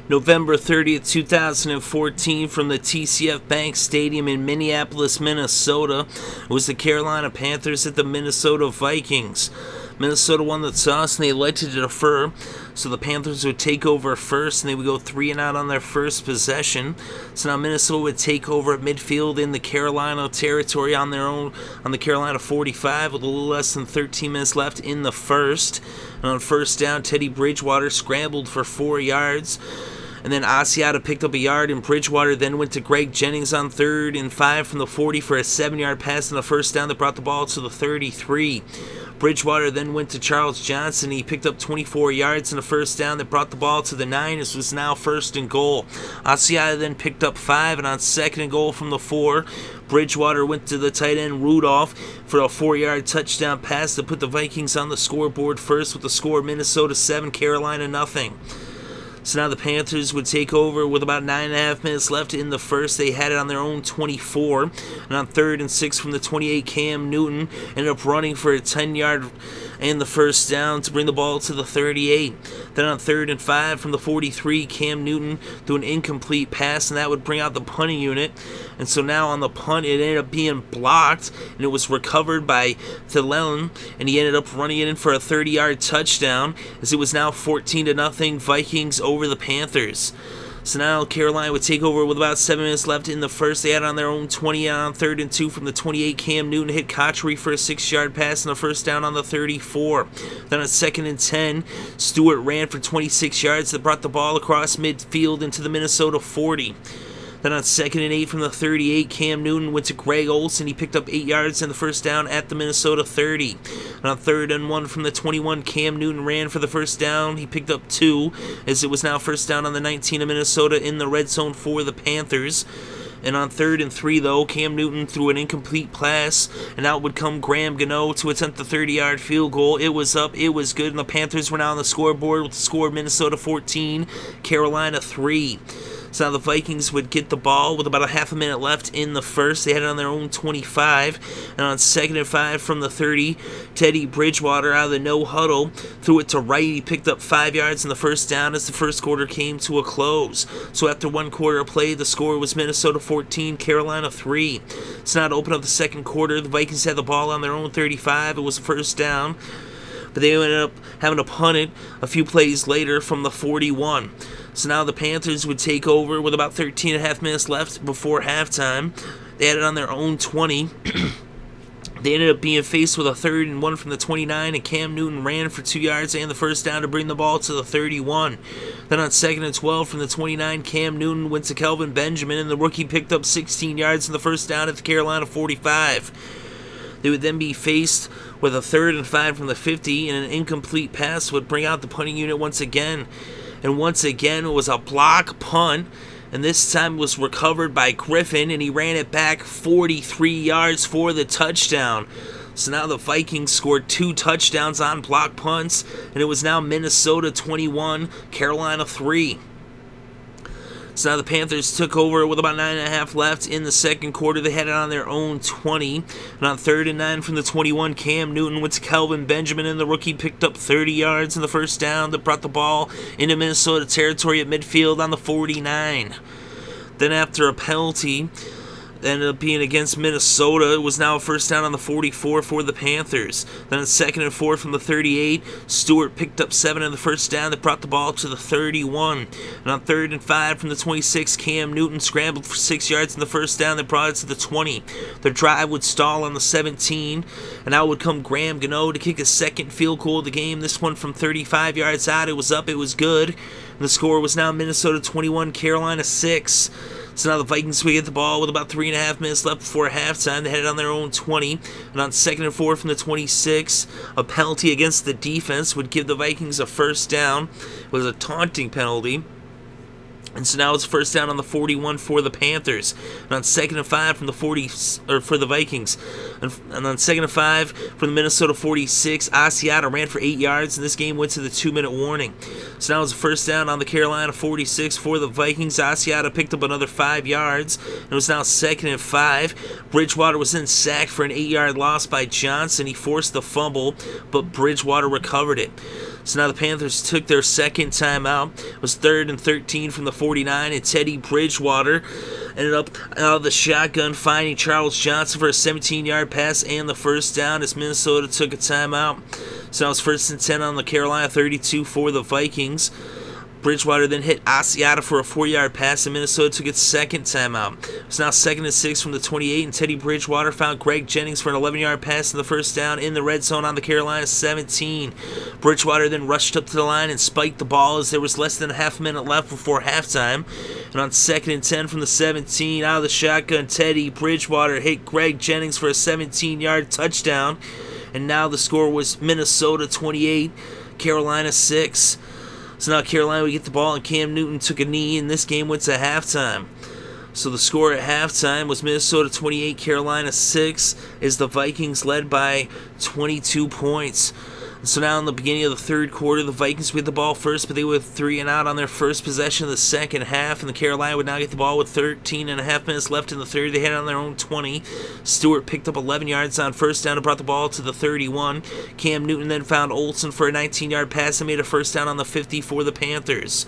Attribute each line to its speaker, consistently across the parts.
Speaker 1: November 30th, 2014, from the TCF Bank Stadium in Minneapolis, Minnesota, it was the Carolina Panthers at the Minnesota Vikings. Minnesota won the toss and they elected to defer, so the Panthers would take over first and they would go 3-and-out on their first possession. So now Minnesota would take over at midfield in the Carolina territory on their own, on the Carolina 45, with a little less than 13 minutes left in the first. And on first down, Teddy Bridgewater scrambled for 4 yards. And then Asiata picked up a yard, and Bridgewater then went to Jennings on 3rd and 5 from the 40 for a 7-yard pass on the first down that brought the ball to the 33. Bridgewater then went to Charles Johnson. He picked up 24 yards in the first down that brought the ball to the 9. This was now 1st and goal. Asiata then picked up 5, and on 2nd and goal from the 4, Bridgewater went to the tight end Rudolph for a 4-yard touchdown pass to put the Vikings on the scoreboard first with the score Minnesota 7, Carolina nothing. So now the Panthers would take over with about 9.5 minutes left in the first. They had it on their own 24. And on 3rd and 6 from the 28, Cam Newton ended up running for a 10-yard and the first down to bring the ball to the 38. Then on 3rd and 5 from the 43, Cam Newton threw an incomplete pass, and that would bring out the punting unit. And so now on the punt, it ended up being blocked, and it was recovered by Thielen, and he ended up running it in for a 30-yard touchdown, as it was now 14-0 Vikings over the Panthers. So now Carolina would take over with about 7 minutes left in the first. They had on their own 20, and on 3rd and 2 from the 28, Cam Newton hit Cotchery for a 6-yard pass and the first down on the 34. Then on 2nd and 10, Stewart ran for 26 yards that brought the ball across midfield into the Minnesota 40. Then on 2nd and 8 from the 38, Cam Newton went to Greg Olsen. He picked up 8 yards and the first down at the Minnesota 30. And on 3rd and 1 from the 21, Cam Newton ran for the first down. He picked up 2, as it was now first down on the 19 of Minnesota in the red zone for the Panthers. And on 3rd and 3, though, Cam Newton threw an incomplete pass, and out would come Gano to attempt the 30-yard field goal. It was up, it was good, and the Panthers were now on the scoreboard with the score Minnesota 14, Carolina 3. So now the Vikings would get the ball with about a half a minute left in the first. They had it on their own 25. And on 2nd and 5 from the 30, Teddy Bridgewater out of the no-huddle threw it to right. He picked up 5 yards in the first down as the first quarter came to a close. So after 1 quarter of play, the score was Minnesota 14, Carolina 3. So now to open up the second quarter, the Vikings had the ball on their own 35. It was a first down, but they ended up having to punt it a few plays later from the 41. So now the Panthers would take over with about 13.5 minutes left before halftime. They had it on their own 20. They ended up being faced with a 3rd and 1 from the 29, and Cam Newton ran for 2 yards and the first down to bring the ball to the 31. Then on 2nd and 12 from the 29, Cam Newton went to Kelvin Benjamin, and the rookie picked up 16 yards and the first down at the Carolina 45. They would then be faced with a 3rd and 5 from the 50, and an incomplete pass would bring out the punting unit once again. And once again, it was a block punt, and this time was recovered by Griffen, and he ran it back 43 yards for the touchdown. So now the Vikings scored 2 touchdowns on block punts, and it was now Minnesota 21, Carolina 3. So now the Panthers took over with about 9.5 left in the second quarter. They had it on their own 20. And on 3rd and 9 from the 21, Cam Newton went to Kelvin Benjamin, and the rookie picked up 30 yards in the first down that brought the ball into Minnesota territory at midfield on the 49. Then after a penalty that ended up being against Minnesota, it was now a first down on the 44 for the Panthers. Then on 2nd and 4 from the 38, Stewart picked up 7 in the first down that brought the ball to the 31. And on 3rd and 5 from the 26, Cam Newton scrambled for 6 yards in the first down that brought it to the 20. Their drive would stall on the 17, and out would come Gano to kick a second field goal of the game. This one from 35 yards out. It was up, it was good. And the score was now Minnesota 21, Carolina 6. So now the Vikings would get the ball with about 3.5 minutes left before halftime. They had it on their own 20. And on 2nd and 4 from the 26, a penalty against the defense would give the Vikings a first down. It was a taunting penalty. And so now it's first down on the 41 for the Panthers. And on 2nd and 5 from the 40, or for the Vikings. And on 2nd and 5 from the Minnesota 46, Asiata ran for 8 yards, and this game went to the 2-minute warning. So now it's a first down on the Carolina 46 for the Vikings. Asiata picked up another 5 yards, and it was now 2nd and 5. Bridgewater was then sacked for an 8-yard loss by Johnson. He forced the fumble, but Bridgewater recovered it. So now the Panthers took their second timeout. It was 3rd and 13 from the 49, and Teddy Bridgewater ended up out of the shotgun, finding Charles Johnson for a 17-yard pass and the first down as Minnesota took a timeout. So now it's 1st and 10 on the Carolina 32 for the Vikings. Bridgewater then hit Asiata for a 4-yard pass, and Minnesota took its second timeout. It's now 2nd and 6 from the 28, and Teddy Bridgewater found Jennings for an 11-yard pass in the first down in the red zone on the Carolina 17. Bridgewater then rushed up to the line and spiked the ball as there was less than a half minute left before halftime. And on 2nd and 10 from the 17, out of the shotgun, Teddy Bridgewater hit Jennings for a 17-yard touchdown. And now the score was Minnesota 28, Carolina 6. So now Carolina would get the ball, and Cam Newton took a knee, and this game went to halftime. So the score at halftime was Minnesota 28, Carolina 6, as the Vikings led by 22 points. So now in the beginning of the third quarter, the Vikings would get the ball first, but they were 3 and out on their first possession of the second half, and the Carolina would now get the ball with 13 and a half minutes left in the third. They had it on their own 20. Stewart picked up 11 yards on first down and brought the ball to the 31. Cam Newton then found Olsen for a 19-yard pass and made a first down on the 50 for the Panthers.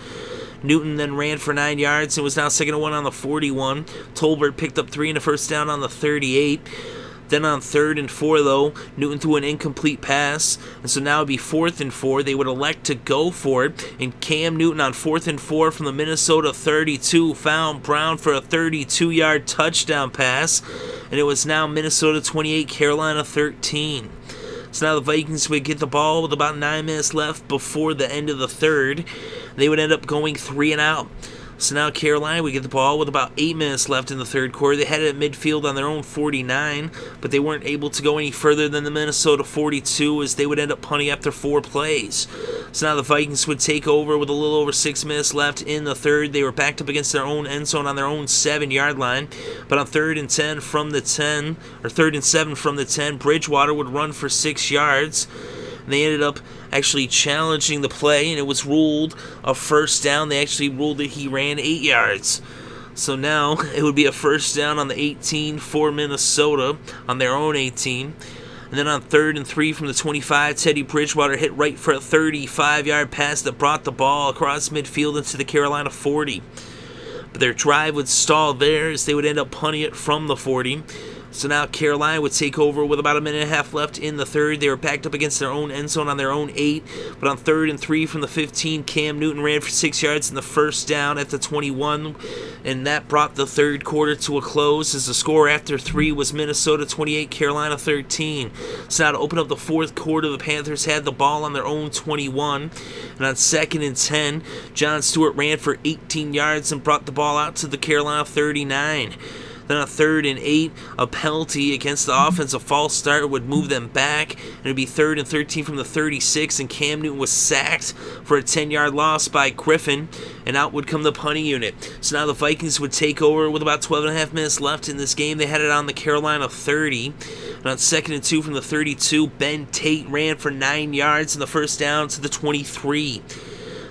Speaker 1: Newton then ran for 9 yards and was now 2nd and 1 on the 41. Tolbert picked up 3 and a first down on the 38. Then on 3rd and 4, though, Newton threw an incomplete pass, and so now it would be 4th and 4. They would elect to go for it, and Cam Newton on 4th and 4 from the Minnesota 32 found Brown for a 32-yard touchdown pass, and it was now Minnesota 28, Carolina 13. So now the Vikings would get the ball with about 9 minutes left before the end of the third. They would end up going 3 and out. So now Carolina would get the ball with about 8 minutes left in the third quarter. They had it at midfield on their own 49, but they weren't able to go any further than the Minnesota 42 as they would end up punting after 4 plays. So now the Vikings would take over with a little over 6 minutes left in the third. They were backed up against their own end zone on their own 7-yard line, but on 3rd and 10 from the 10, or 3rd and 7 from the 10, Bridgewater would run for 6 yards. They ended up actually challenging the play, and it was ruled a first down. They actually ruled that he ran 8 yards. So now it would be a first down on the 18 for Minnesota, on their own 18. And then on 3rd and 3 from the 25, Teddy Bridgewater hit right for a 35-yard pass that brought the ball across midfield into the Carolina 40. But their drive would stall there as they would end up punting it from the 40. So now Carolina would take over with about a minute and a half left in the third. They were backed up against their own end zone on their own 8. But on 3rd and 3 from the 15, Cam Newton ran for 6 yards in the first down at the 21. And that brought the third quarter to a close as the score after 3 was Minnesota 28, Carolina 13. So now to open up the fourth quarter, the Panthers had the ball on their own 21. And on 2nd and 10, John Stewart ran for 18 yards and brought the ball out to the Carolina 39. Then on 3rd and 8, a penalty against the offensive false start would move them back. And it would be 3rd and 13 from the 36, and Cam Newton was sacked for a 10-yard loss by Griffen, and out would come the punting unit. So now the Vikings would take over with about 12 and a half minutes left in this game. They had it on the Carolina 30. And on 2nd and 2 from the 32, Ben Tate ran for 9 yards in the first down to the 23.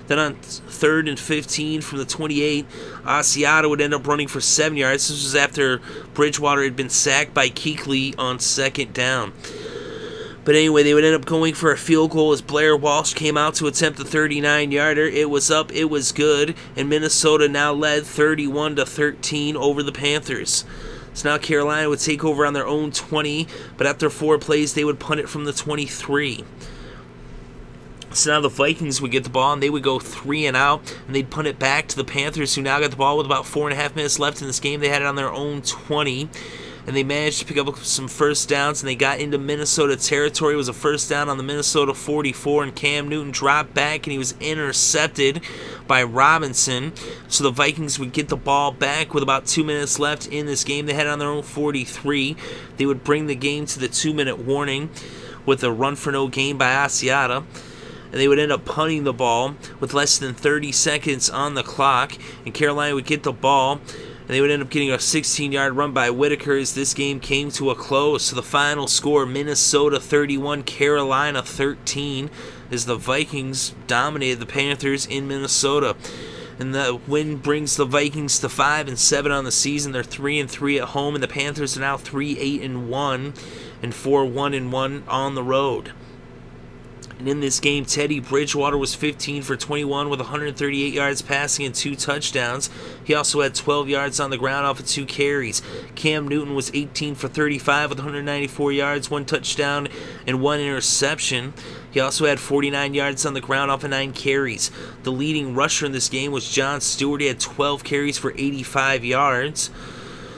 Speaker 1: Then on 3rd and 15 from the 28, Asiata would end up running for 7 yards. This was after Bridgewater had been sacked by Kuechly on 2nd down. But anyway, they would end up going for a field goal as Blair Walsh came out to attempt the 39-yarder. It was up, it was good, and Minnesota now led 31-13 over the Panthers. So now Carolina would take over on their own 20, but after 4 plays, they would punt it from the 23. So now the Vikings would get the ball, and they would go 3 and out, and they'd punt it back to the Panthers, who now got the ball with about 4.5 minutes left in this game. They had it on their own 20, and they managed to pick up some first downs, and they got into Minnesota territory. It was a first down on the Minnesota 44, and Cam Newton dropped back, and he was intercepted by Robinson. So the Vikings would get the ball back with about 2 minutes left in this game. They had it on their own 43. They would bring the game to the 2-minute warning with a run for no gain by Asiata. And they would end up punting the ball with less than 30 seconds on the clock. And Carolina would get the ball, and they would end up getting a 16-yard run by Whitaker as this game came to a close. So the final score, Minnesota 31, Carolina 13, as the Vikings dominated the Panthers in Minnesota. And the win brings the Vikings to 5-7 on the season. They're 3-3 at home, and the Panthers are now 3-8-1 and 4-1-1 on the road. And in this game, Teddy Bridgewater was 15 for 21 with 138 yards passing and 2 touchdowns. He also had 12 yards on the ground off of 2 carries. Cam Newton was 18 for 35 with 194 yards, 1 touchdown, and 1 interception. He also had 49 yards on the ground off of 9 carries. The leading rusher in this game was John Stewart. He had 12 carries for 85 yards.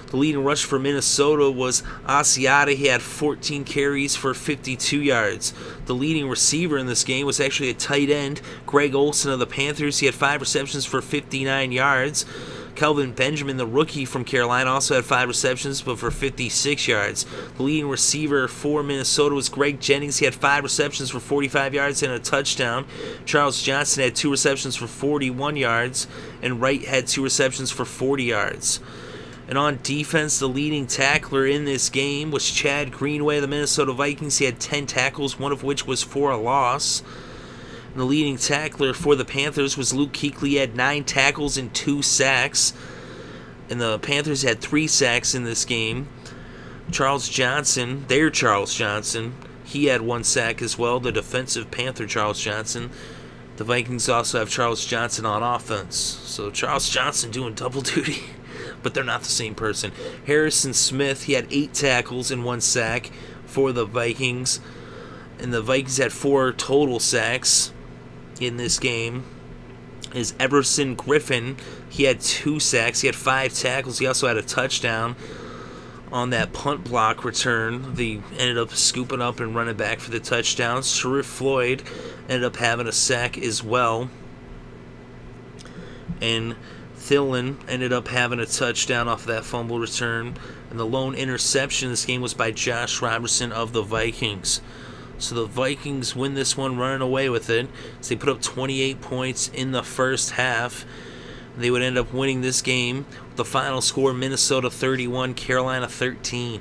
Speaker 1: The leading rusher for Minnesota was Asiata. He had 14 carries for 52 yards. The leading receiver in this game was actually a tight end, Greg Olsen of the Panthers. He had 5 receptions for 59 yards. Kelvin Benjamin, the rookie from Carolina, also had 5 receptions, but for 56 yards. The leading receiver for Minnesota was Greg Jennings. He had 5 receptions for 45 yards and a touchdown. Charles Johnson had 2 receptions for 41 yards, and Wright had 2 receptions for 40 yards. And on defense, the leading tackler in this game was Chad Greenway of the Minnesota Vikings. He had 10 tackles, one of which was for a loss. And the leading tackler for the Panthers was Luke Kuechly. He had 9 tackles and 2 sacks. And the Panthers had 3 sacks in this game. Charles Johnson, he had 1 sack as well, the defensive Panther Charles Johnson. The Vikings also have Charles Johnson on offense. So Charles Johnson doing double duty. But they're not the same person. Harrison Smith, he had 8 tackles and 1 sack for the Vikings. And the Vikings had 4 total sacks in this game. Is Everson Griffen, he had 2 sacks. He had 5 tackles. He also had a touchdown on that punt block return. They ended up scooping up and running back for the touchdown. Sharif Floyd ended up having a sack as well. And Thielen ended up having a touchdown off of that fumble return. And the lone interception in this game was by Josh Robertson of the Vikings. So the Vikings win this one running away with it. So they put up 28 points in the first half. They would end up winning this game with the final score Minnesota 31, Carolina 13.